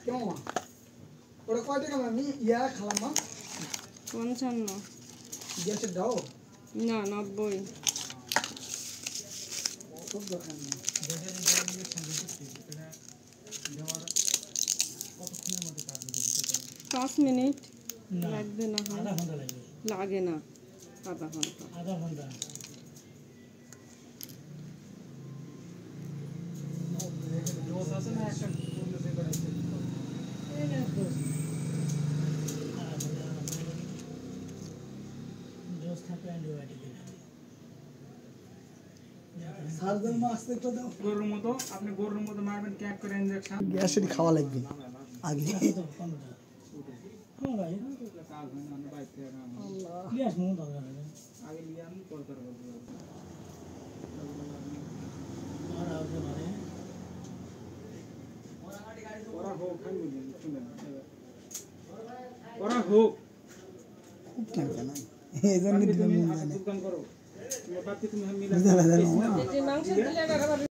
কেমন মা ওটা কয় টাকা আমি ইয়া খালাম মা 55 গ্যাসের দাও না 90 খুব দরকার নেই দেওয়ার কতক্ষণের মধ্যে কাজ হবে 5 মিনিট লাগবে না আধা ঘন্টা লাগবে লাগে না আধা ঘন্টা দোষ আছে না একটা পূর্ণ সে করেছে এই না দোষ থাকে অ্যান্টিবায়োটিক সার্জন মাসতে তো দাও গরুর মতো আপনি গরুর মতো মারবেন ক্যাক করে ইনজেকশন গ্যাসের খাওয়া লাগবে আগে হ্যাঁ ভাই কাজ হয় না বাইতে আল্লাহ গ্যাস মন দরকার আগে লিয়ান পর করে বলতে আর আগে মানে ওরা হোক খাই বলেন শুনেন ওরা হোক খুব কেন না এইজন্য দিলাম না করো তুমি বাতি তুমি মিলা যে মাংস দিলে